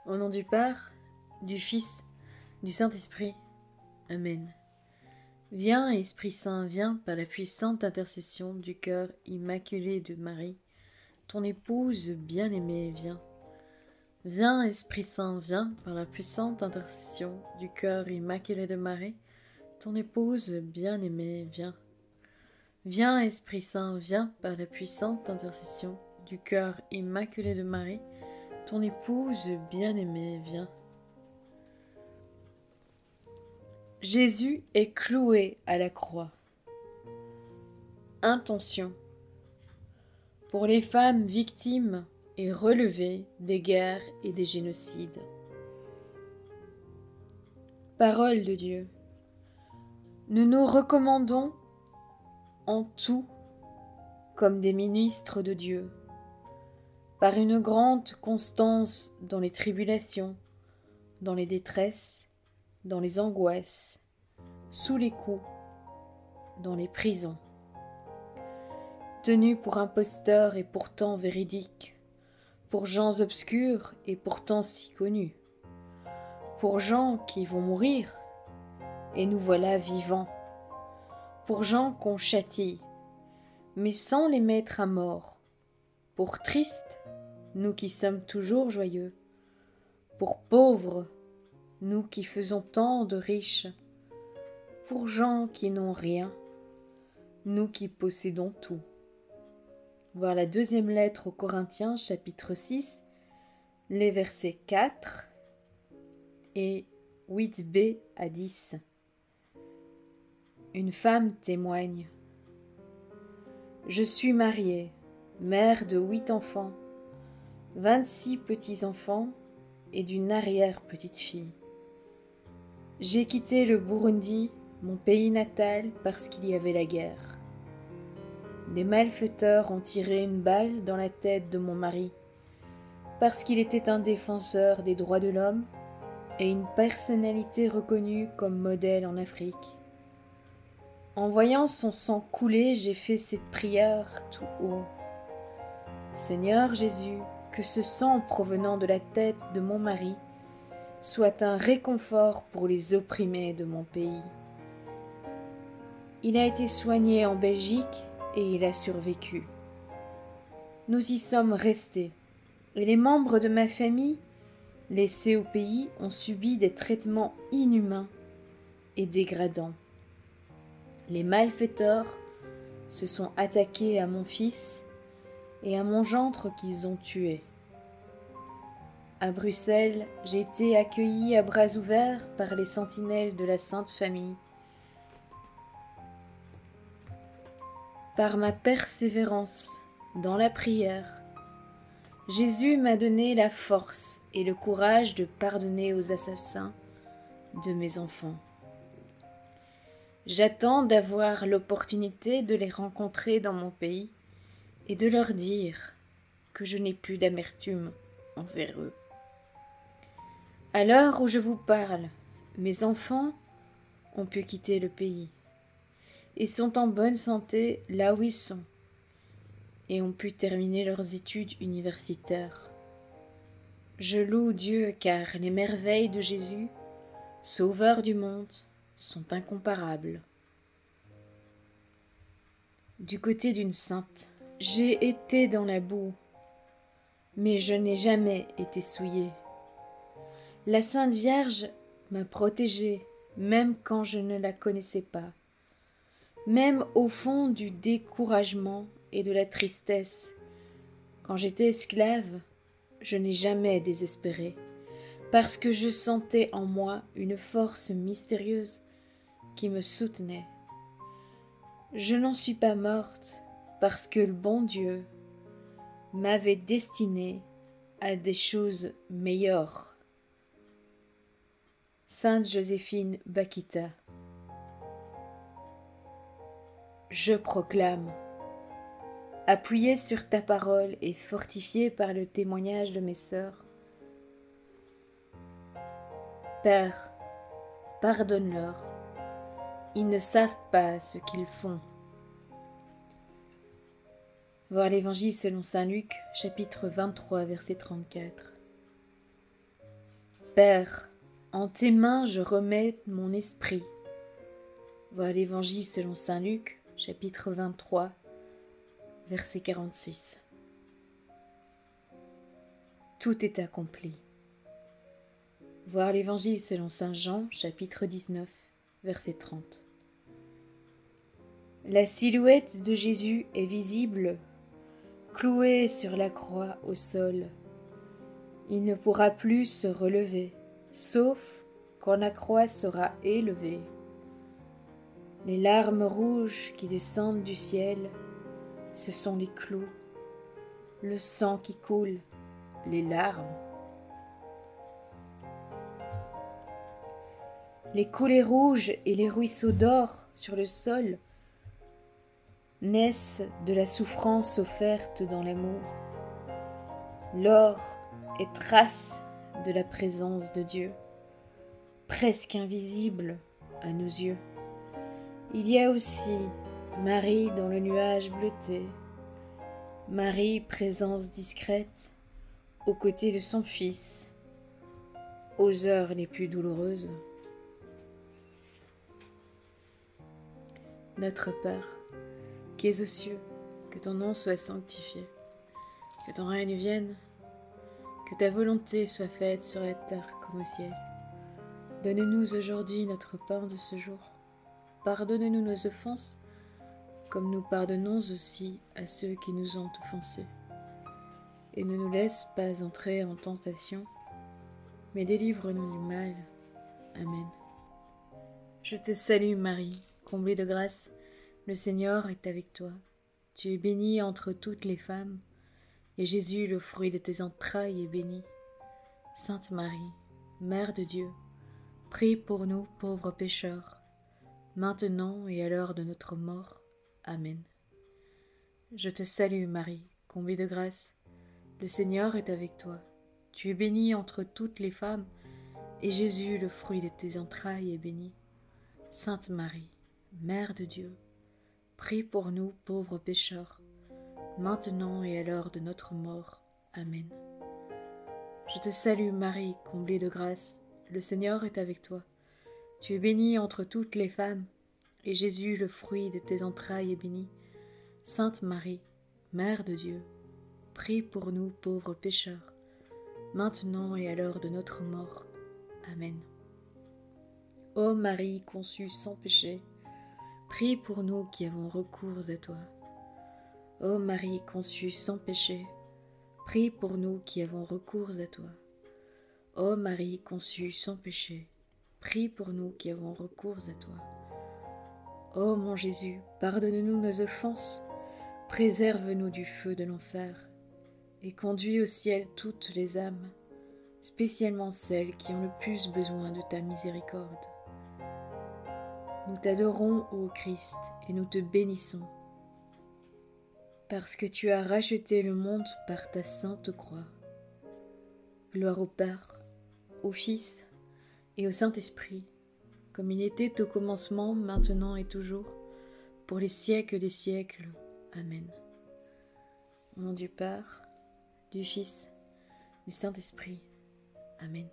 Au nom du Père, du Fils, du Saint-Esprit. Amen. Viens, Esprit Saint, viens par la puissante intercession du cœur immaculé de Marie, ton épouse bien-aimée, viens. Viens, Esprit Saint, viens par la puissante intercession du cœur immaculé de Marie, ton épouse bien-aimée, viens. Viens, Esprit Saint, viens par la puissante intercession du cœur immaculé de Marie, ton épouse bien-aimée, viens. Jésus est cloué à la croix. Intention. Pour les femmes victimes et relevées des guerres et des génocides. Parole de Dieu. Nous nous recommandons en tout comme des ministres de Dieu, par une grande constance dans les tribulations, dans les détresses, dans les angoisses, sous les coups, dans les prisons. Tenus pour imposteurs et pourtant véridiques, pour gens obscurs et pourtant si connus, pour gens qui vont mourir, et nous voilà vivants, pour gens qu'on châtie, mais sans les mettre à mort, pour tristes, nous qui sommes toujours joyeux, pour pauvres, nous qui faisons tant de riches, pour gens qui n'ont rien, nous qui possédons tout. Voir la deuxième lettre aux Corinthiens, chapitre 6, les versets 4 et 8b à 10. Une femme témoigne. Je suis mariée, mère de 8 enfants, 26 petits-enfants et d'une arrière-petite-fille. J'ai quitté le Burundi, mon pays natal, parce qu'il y avait la guerre. Des malfaiteurs ont tiré une balle dans la tête de mon mari, parce qu'il était un défenseur des droits de l'homme et une personnalité reconnue comme modèle en Afrique. En voyant son sang couler, j'ai fait cette prière tout haut. Seigneur Jésus, que ce sang provenant de la tête de mon mari soit un réconfort pour les opprimés de mon pays. Il a été soigné en Belgique et il a survécu. Nous y sommes restés, et les membres de ma famille, laissés au pays, ont subi des traitements inhumains et dégradants. Les malfaiteurs se sont attaqués à mon fils et à mon gendre qu'ils ont tué. À Bruxelles, j'ai été accueillie à bras ouverts par les sentinelles de la Sainte Famille. Par ma persévérance dans la prière, Jésus m'a donné la force et le courage de pardonner aux assassins de mes enfants. J'attends d'avoir l'opportunité de les rencontrer dans mon pays et de leur dire que je n'ai plus d'amertume envers eux. À l'heure où je vous parle, mes enfants ont pu quitter le pays et sont en bonne santé là où ils sont et ont pu terminer leurs études universitaires. Je loue Dieu car les merveilles de Jésus, Sauveur du monde, sont incomparables. Du côté d'une sainte, j'ai été dans la boue, mais je n'ai jamais été souillée. La Sainte Vierge m'a protégée, même quand je ne la connaissais pas. Même au fond du découragement et de la tristesse, quand j'étais esclave, je n'ai jamais désespéré, parce que je sentais en moi une force mystérieuse qui me soutenait. Je n'en suis pas morte, parce que le bon Dieu m'avait destinée à des choses meilleures. Sainte Joséphine Bakhita. Je proclame, appuyée sur ta parole et fortifiée par le témoignage de mes sœurs, Père, pardonne-leur, ils ne savent pas ce qu'ils font. Voir l'Évangile selon saint Luc, chapitre 23, verset 34. Père, en tes mains je remets mon esprit. Voilà l'Évangile selon saint Luc, chapitre 23, verset 46. Tout est accompli. Voir l'Évangile selon saint Jean, chapitre 19, verset 30. La silhouette de Jésus est visible, cloué sur la croix au sol. Il ne pourra plus se relever, sauf quand la croix sera élevée. Les larmes rouges qui descendent du ciel, ce sont les clous, le sang qui coule, les larmes. Les coulées rouges et les ruisseaux d'or sur le sol naissent de la souffrance offerte dans l'amour. L'or est trace de la présence de Dieu, presque invisible à nos yeux. Il y a aussi Marie dans le nuage bleuté, Marie présence discrète aux côtés de son Fils, aux heures les plus douloureuses. Notre Père, qui es aux cieux, que ton nom soit sanctifié, que ton règne vienne, que ta volonté soit faite sur la terre comme au ciel. Donne-nous aujourd'hui notre pain de ce jour. Pardonne-nous nos offenses, comme nous pardonnons aussi à ceux qui nous ont offensés. Et ne nous laisse pas entrer en tentation, mais délivre-nous du mal. Amen. Je te salue Marie, comblée de grâce, le Seigneur est avec toi. Tu es bénie entre toutes les femmes, et Jésus, le fruit de tes entrailles, est béni. Sainte Marie, Mère de Dieu, prie pour nous pauvres pécheurs, maintenant et à l'heure de notre mort. Amen. Je te salue Marie, comblée de grâce, le Seigneur est avec toi. Tu es bénie entre toutes les femmes, et Jésus, le fruit de tes entrailles, est béni. Sainte Marie, Mère de Dieu, prie pour nous pauvres pécheurs, maintenant et à l'heure de notre mort. Amen. Je te salue Marie, comblée de grâce, le Seigneur est avec toi. Tu es bénie entre toutes les femmes, et Jésus, le fruit de tes entrailles, est béni. Sainte Marie, Mère de Dieu, prie pour nous pauvres pécheurs, maintenant et à l'heure de notre mort. Amen. Ô Marie conçue sans péché, prie pour nous qui avons recours à toi. Ô Marie conçue sans péché, prie pour nous qui avons recours à toi. Ô Marie conçue sans péché, prie pour nous qui avons recours à toi. Ô mon Jésus, pardonne-nous nos offenses, préserve-nous du feu de l'enfer, et conduis au ciel toutes les âmes, spécialement celles qui ont le plus besoin de ta miséricorde. Nous t'adorons, ô Christ, et nous te bénissons, parce que tu as racheté le monde par ta sainte croix. Gloire au Père, au Fils et au Saint-Esprit, comme il était au commencement, maintenant et toujours, pour les siècles des siècles. Amen. Au nom du Père, du Fils, du Saint-Esprit. Amen.